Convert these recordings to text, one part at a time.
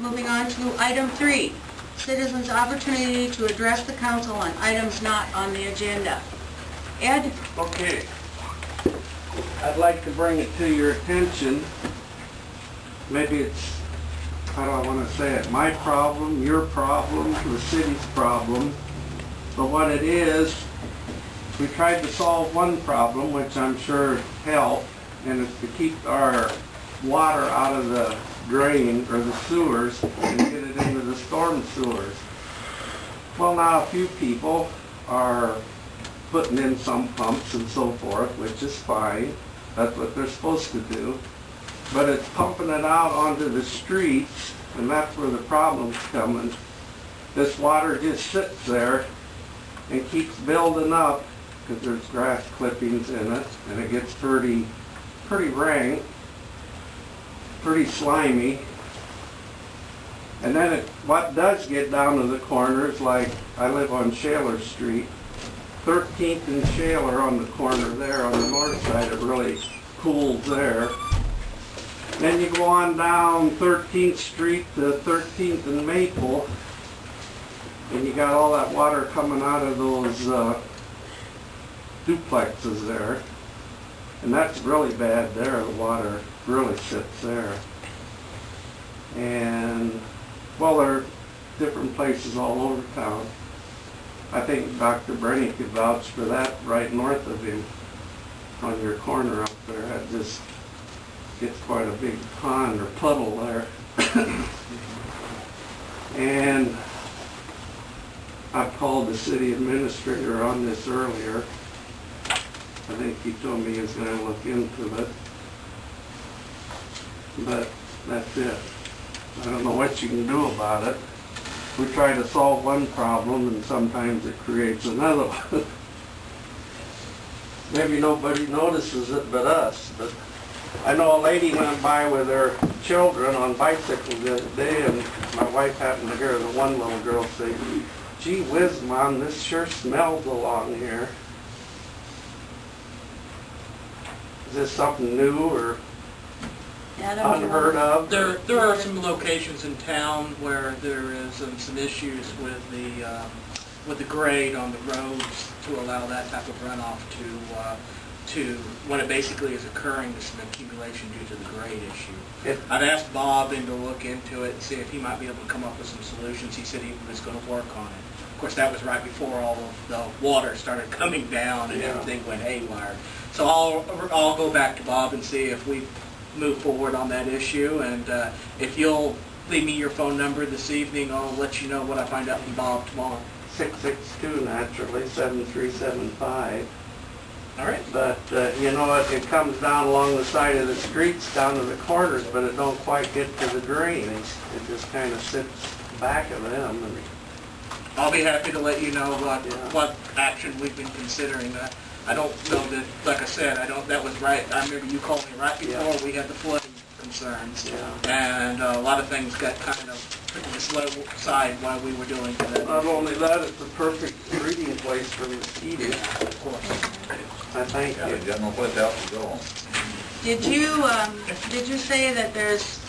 moving on to item 3, citizens' opportunity to address the council on items not on the agenda. Ed? Okay. I'd like to bring it to your attention. Maybe it's, how do I want to say it, my problem, your problem, the city's problem. But what it is, we tried to solve one problem, which I'm sure helped, and it's to keep our water out of the drain or the sewers and get it into the storm sewers. Well, now a few people are putting in some pumps and so forth, which is fine. That's what they're supposed to do. But it's pumping it out onto the streets, and that's where the problem's coming. This water just sits there and keeps building up because there's grass clippings in it, and it gets pretty rank, pretty slimy. And then what does get down to the corners, like I live on Shaler Street, 13th and Shaler on the corner there on the north side, it really cools there. Then you go on down 13th Street to 13th and Maple, and you got all that water coming out of those duplexes there. And that's really bad there, the water really sits there. And, well, there are different places all over town. I think Dr. Brenny could vouch for that right north of him on your corner up there. That just gets quite a big pond or puddle there. And I've called the city administrator on this earlier. I think he told me he was going to look into it. But that's it. I don't know what you can do about it. We try to solve one problem and sometimes it creates another one. Maybe nobody notices it but us. But I know a lady went by with her children on bicycles the other day, and my wife happened to hear the one little girl say, "Gee whiz, Mom, this sure smells along here." Is this something new or unheard of? There are some locations in town where there is some issues with the grade on the roads to allow that type of runoff to when it basically is occurring, there's some accumulation due to the grade issue. I've asked Bob to look into it and see if he might be able to come up with some solutions. He said he was going to work on it. Of course, that was right before all of the water started coming down and everything went haywire. So I'll go back to Bob and see if we move forward on that issue, and if you'll leave me your phone number this evening, I'll let you know what I find out from Bob tomorrow. 662 naturally, 7375. All right. But you know, it comes down along the side of the streets, down to the corners, but it don't quite get to the drains. It just kind of sits back of them. And I'll be happy to let you know what action we've been considering. I don't know that, like I said, that was right. I remember you called me right before we had the flooding concerns. Yeah. And a lot of things got kind of put to the slow side while we were doing that. Not only that, it's a perfect breeding place for mosquitoes. Of course. I thank you. The general place out to go. Did you say that there's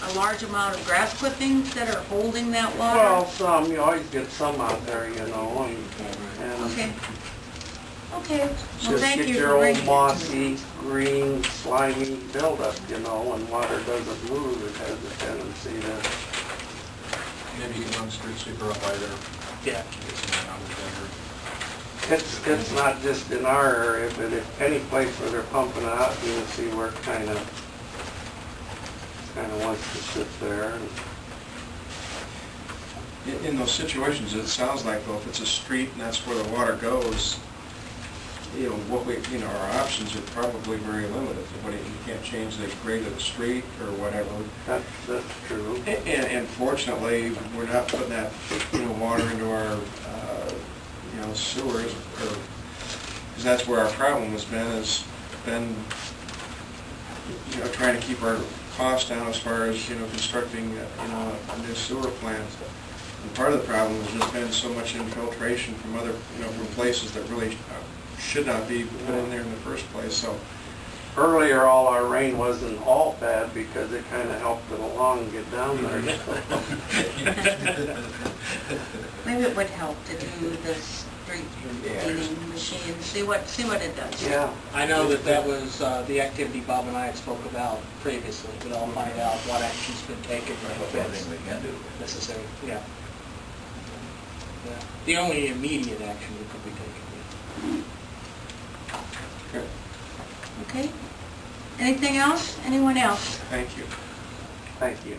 a large amount of grass clippings that are holding that water? Well, you always get some out there, you know. And Okay. Okay. Well, just thank get you your for old bringing it to me. mossy, green, slimy buildup, you know. When water doesn't move, it has a tendency to... Maybe you can run street sweeper up by there. Yeah. Get some out of It's not just in our area, but if any place where they're pumping it out, you can see where it kind of wants to sit there. And In those situations, it sounds like, though, if it's a street and that's where the water goes, our options are probably very limited. You can't change the grade of the street or whatever. that's true. And fortunately, we're not putting that, water into our, sewers, because that's where our problem has been, trying to keep our costs down as far as, constructing, a new sewer plant. And part of the problem has just been so much infiltration from other, from places that really should not be put in there in the first place. So earlier all our rain wasn't all bad because it kind of helped it along and get down there. Maybe it would help to do the street cleaning machine, see what it does. Yeah. I know that was the activity Bob and I had spoke about previously, but I'll find out what action's been taken. Anything we can do. Necessary, yeah. Yeah. The only immediate action that could be taken. Good. Okay? Anything else? Anyone else? Thank you. Thank you.